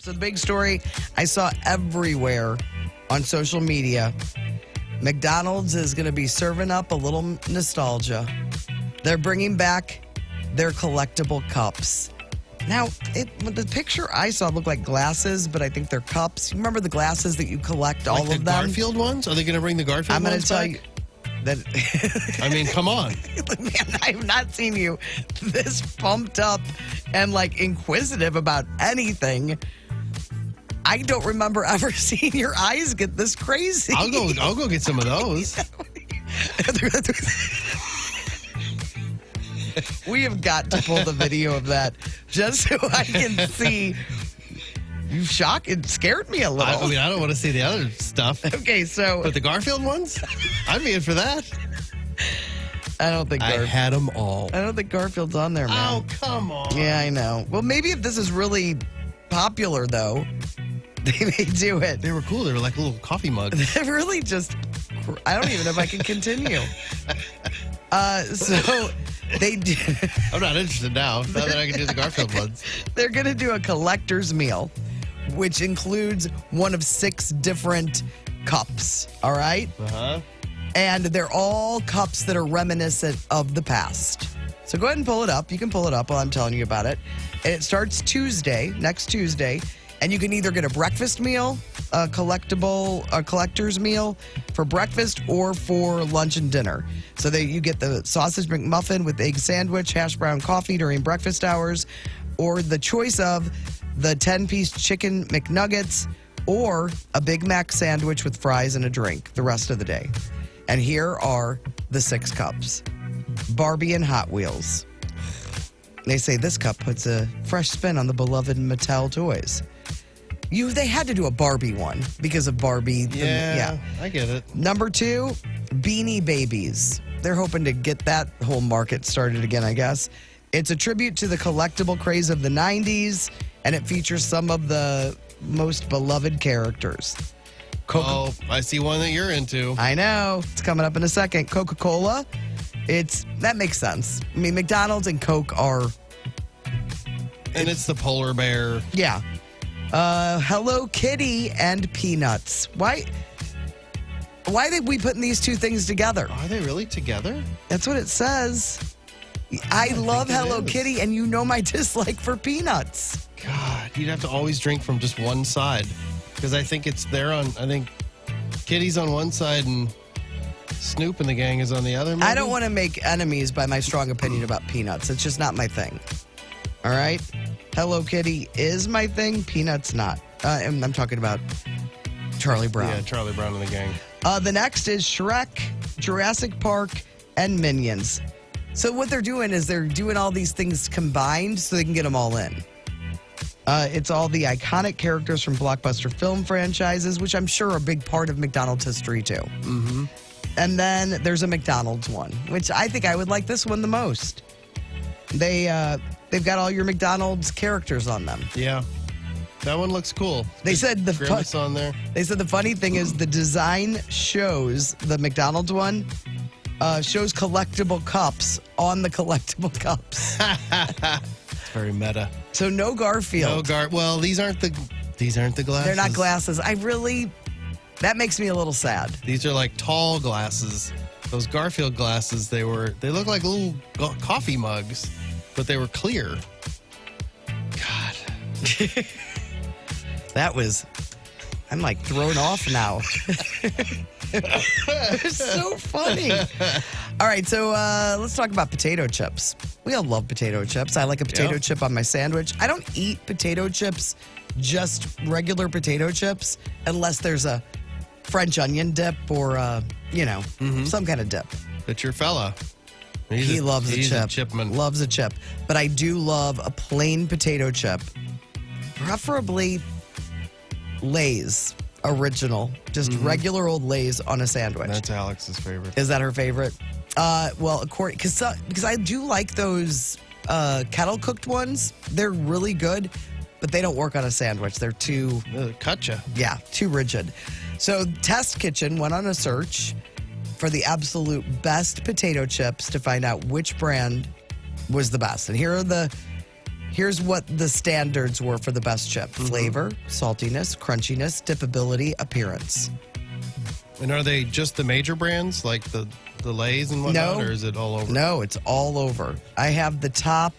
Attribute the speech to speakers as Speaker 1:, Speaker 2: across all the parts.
Speaker 1: So the big story I saw everywhere on social media, McDonald's is going to be serving up a little nostalgia. They're bringing back their collectible cups. Now, the picture I saw looked like glasses, but I think they're cups. You remember the glasses that you collect, all of them?
Speaker 2: Like the Garfield ones? Are they going to bring the Garfield
Speaker 1: I'm
Speaker 2: ones
Speaker 1: going to tell
Speaker 2: back?
Speaker 1: you that...
Speaker 2: I mean, come on.
Speaker 1: Man, I've not seen you this pumped up and like inquisitive about anything. I don't remember ever seeing your eyes get this crazy.
Speaker 2: I'll go get some of those.
Speaker 1: We have got to pull the video of that just so I can see. You shocked. It scared me a little.
Speaker 2: I mean, I don't want to see the other stuff.
Speaker 1: Okay, so.
Speaker 2: But the Garfield ones? I'd be in for that.
Speaker 1: I don't think
Speaker 2: I had them all.
Speaker 1: I don't think Garfield's on there, man.
Speaker 2: Oh, come on.
Speaker 1: Yeah, I know. Well, maybe if this is really popular, though, they may do it.
Speaker 2: They were cool. They were like little coffee mugs.
Speaker 1: They're really just, I don't even know if I can continue. So they do.
Speaker 2: I'm not interested now that I can do the Garfield ones.
Speaker 1: They're going to do a collector's meal, which includes one of 6 different cups, all right?
Speaker 2: Uh-huh.
Speaker 1: And they're all cups that are reminiscent of the past. So go ahead and pull it up. You can pull it up while I'm telling you about it. And it starts next Tuesday. And you can either get a breakfast meal, a collector's meal for breakfast or for lunch and dinner. So that you get the sausage McMuffin with egg sandwich, hash brown coffee during breakfast hours, or the choice of the 10-piece chicken McNuggets or a Big Mac sandwich with fries and a drink the rest of the day. And here are the 6 cups. Barbie and Hot Wheels. They say this cup puts a fresh spin on the beloved Mattel toys. They had to do a Barbie one because of Barbie.
Speaker 2: Yeah, I get it.
Speaker 1: Number 2, Beanie Babies. They're hoping to get that whole market started again, I guess. It's a tribute to the collectible craze of the 90s, and it features some of the most beloved characters.
Speaker 2: Oh, I see one that you're into.
Speaker 1: I know. It's coming up in a second. Coca-Cola. That makes sense. I mean, McDonald's and Coke are...
Speaker 2: And it's the polar bear.
Speaker 1: Yeah. Hello Kitty and Peanuts. Why are we putting these two things together?
Speaker 2: Are they really together?
Speaker 1: That's what it says. I love Hello Kitty, and you know my dislike for Peanuts.
Speaker 2: God, you'd have to always drink from just one side. Because I think I think Kitty's on one side and Snoop and the gang is on the other. Maybe?
Speaker 1: I don't want to make enemies by my strong opinion about Peanuts. It's just not my thing. All right? Hello Kitty is my thing. Peanuts not. And I'm talking about Charlie Brown.
Speaker 2: Yeah, Charlie Brown and the gang.
Speaker 1: The next is Shrek, Jurassic Park, and Minions. So what they're doing is they're doing all these things combined so they can get them all in. It's all the iconic characters from blockbuster film franchises, which I'm sure are a big part of McDonald's history, too.
Speaker 2: Mm-hmm.
Speaker 1: And then there's a McDonald's one, which I think I would like this one the most. They've got all your McDonald's characters on them.
Speaker 2: Yeah. That one looks cool.
Speaker 1: They said
Speaker 2: Grimace on there.
Speaker 1: They said the funny thing is the design shows, the McDonald's one, shows collectible cups on the collectible cups.
Speaker 2: It's very meta.
Speaker 1: So no Garfield.
Speaker 2: Well, these aren't the glasses.
Speaker 1: They're not glasses. That makes me a little sad.
Speaker 2: These are like tall glasses. Those Garfield glasses, they look like little coffee mugs, but they were clear. God.
Speaker 1: I'm like thrown off now. It's so funny. All right, so let's talk about potato chips. We all love potato chips. I like a potato chip on my sandwich. I don't eat potato chips, just regular potato chips, unless there's a French onion dip or, some kind of dip.
Speaker 2: That's your fella.
Speaker 1: He loves a chip.
Speaker 2: Chipman.
Speaker 1: Loves a chip. But I do love a plain potato chip, preferably Lay's original, just regular old Lay's on a sandwich.
Speaker 2: That's Alex's favorite.
Speaker 1: Is that her favorite? Well, because I do like those kettle cooked ones. They're really good, but they don't work on a sandwich. They're too
Speaker 2: Cutcha.
Speaker 1: Yeah, too rigid. So Test Kitchen went on a search for the absolute best potato chips to find out which brand was the best. And here Here's what the standards were for the best chip. Flavor, saltiness, crunchiness, dippability, appearance.
Speaker 2: And are they just the major brands, like the Lay's and whatnot, or is it all over?
Speaker 1: No, it's all over. I have the top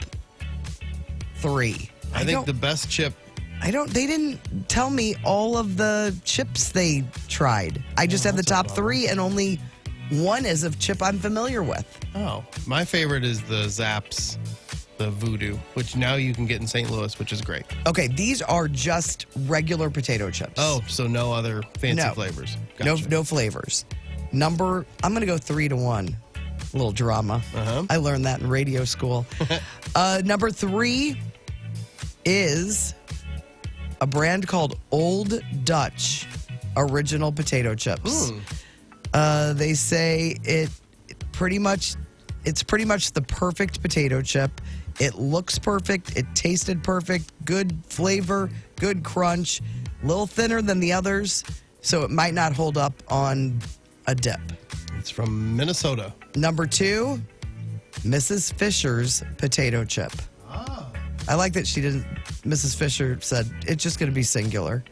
Speaker 1: 3.
Speaker 2: I think the best chip.
Speaker 1: They didn't tell me all of the chips they tried. I just have the top 3, and only one is a chip I'm familiar with.
Speaker 2: Oh, my favorite is the Zapp's, the Voodoo, which now you can get in St. Louis, which is great.
Speaker 1: Okay, these are just regular potato chips.
Speaker 2: Oh, so no other fancy flavors. Gotcha.
Speaker 1: No flavors. I'm going to go 3-1. A little drama. I learned that in radio school. Number 3 is a brand called Old Dutch Original Potato Chips. They say it's pretty much the perfect potato chip. It looks perfect. It tasted perfect. Good flavor, good crunch. A little thinner than the others, so it might not hold up on a dip.
Speaker 2: It's from Minnesota.
Speaker 1: Number 2, Mrs. Fisher's potato chip. I like that Mrs. Fisher said it's just going to be singular.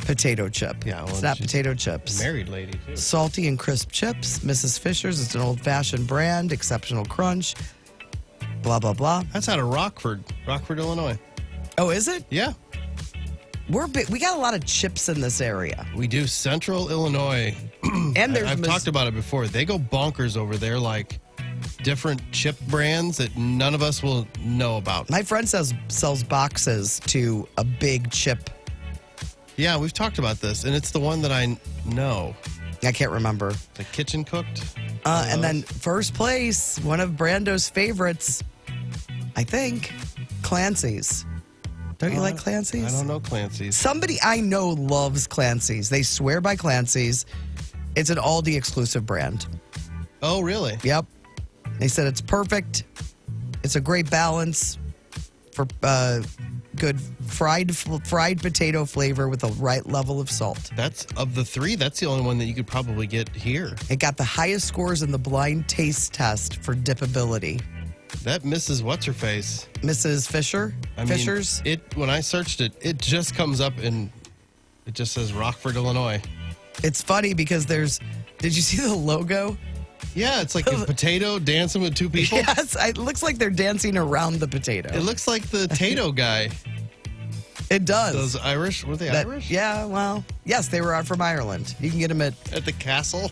Speaker 1: Potato chip.
Speaker 2: Yeah, well,
Speaker 1: it's not potato chips.
Speaker 2: Married lady, too.
Speaker 1: Salty and crisp chips. Mrs. Fisher's. It's an old-fashioned brand. Exceptional crunch. Blah, blah, blah.
Speaker 2: That's out of Rockford, Illinois.
Speaker 1: Oh, is it?
Speaker 2: Yeah.
Speaker 1: We got a lot of chips in this area.
Speaker 2: We do. Central Illinois.
Speaker 1: And there's
Speaker 2: I've talked about it before. They go bonkers over there, like different chip brands that none of us will know about.
Speaker 1: My friend sells boxes to a big chip.
Speaker 2: Yeah, we've talked about this, and it's the one that I know.
Speaker 1: I can't remember.
Speaker 2: The kitchen cooked.
Speaker 1: And then first place, one of Brando's favorites, I think, Clancy'S. Don't you like Clancy'S?
Speaker 2: I don't know Clancy'S.
Speaker 1: Somebody I know loves Clancy'S. They swear by Clancy'S. It's an Aldi exclusive brand.
Speaker 2: Oh, really?
Speaker 1: Yep. They said it's perfect. It's a great balance for good fried potato flavor with the right level of salt.
Speaker 2: That's of the 3. That's the only one that you could probably get here.
Speaker 1: It got the highest scores in the blind taste test for dippability.
Speaker 2: That Mrs. What's her face?
Speaker 1: Mrs. Fisher's.
Speaker 2: When I searched it, it just comes up and it just says Rockford, Illinois.
Speaker 1: It's funny because did you see the logo?
Speaker 2: Yeah, it's like a potato dancing with 2 people.
Speaker 1: Yes, it looks like they're dancing around the potato.
Speaker 2: It looks like the Tato guy.
Speaker 1: It does.
Speaker 2: Those Irish, were they Irish?
Speaker 1: Yeah, well, yes, they were from Ireland. You can get them at
Speaker 2: the castle.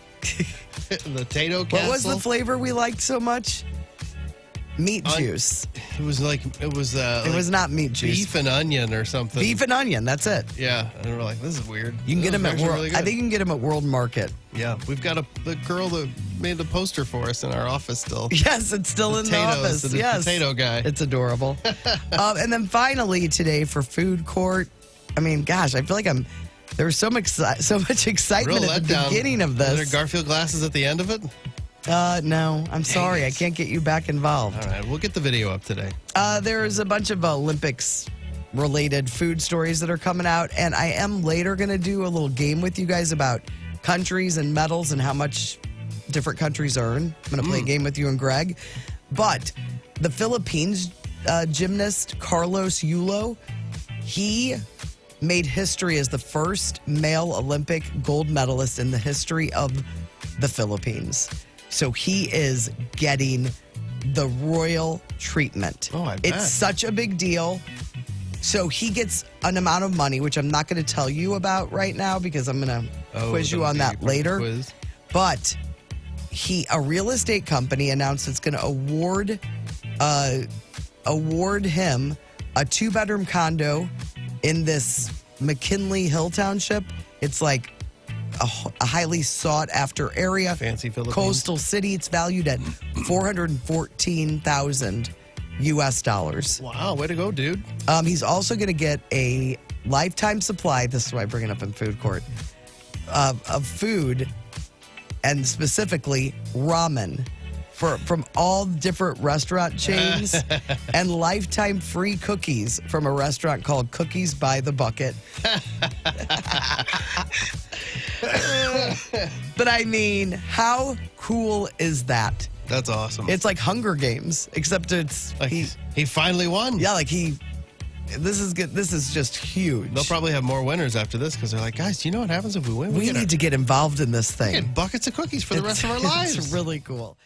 Speaker 2: The Tato castle.
Speaker 1: What was the flavor we liked so much? Meat juice.
Speaker 2: It was
Speaker 1: not meat juice.
Speaker 2: Beef and onion or something.
Speaker 1: Beef and onion, that's it.
Speaker 2: Yeah, and we're like, this is weird.
Speaker 1: You can get them at World. Really I think you can get them at World Market.
Speaker 2: Yeah, we've got the girl that made the poster for us in our office still.
Speaker 1: Yes, it's still in the office. Yes,
Speaker 2: potato guy.
Speaker 1: It's adorable. And then finally today for food court. I mean, gosh, I feel like there was so much excitement at the beginning of this.
Speaker 2: Are there Garfield glasses at the end of it?
Speaker 1: No, I'm sorry. I can't get you back involved.
Speaker 2: All right, we'll get the video up today.
Speaker 1: There's a bunch of Olympics-related food stories that are coming out, and I am later going to do a little game with you guys about countries and medals and how much different countries earn. I'm going to play a game with you and Greg. But the Philippines gymnast Carlos Yulo, he made history as the first male Olympic gold medalist in the history of the Philippines. So he is getting the royal treatment.
Speaker 2: Oh, I bet.
Speaker 1: It's such a big deal. So he gets an amount of money, which I'm not going to tell you about right now because I'm going to quiz you on that later.
Speaker 2: Quiz.
Speaker 1: But a real estate company announced it's going to award him a 2-bedroom condo in this McKinley Hill Township. It's like a highly sought after area.
Speaker 2: Fancy Philippines.
Speaker 1: Coastal city. It's valued at $414,000 US.
Speaker 2: Wow, way to go, dude.
Speaker 1: He's also going to get a lifetime supply. This is why I bring it up in food court of food, and specifically ramen from all different restaurant chains, and lifetime free cookies from a restaurant called Cookies by the Bucket. But I mean, how cool is that?
Speaker 2: That's awesome.
Speaker 1: It's like Hunger Games, except it's
Speaker 2: like he finally won.
Speaker 1: yeah, like this is good. This is just huge.
Speaker 2: They'll probably have more winners after this because they're like, guys, do you know what happens if we win?
Speaker 1: We need to get involved in this thing.
Speaker 2: Get buckets of cookies for the rest of our lives.
Speaker 1: It's really cool.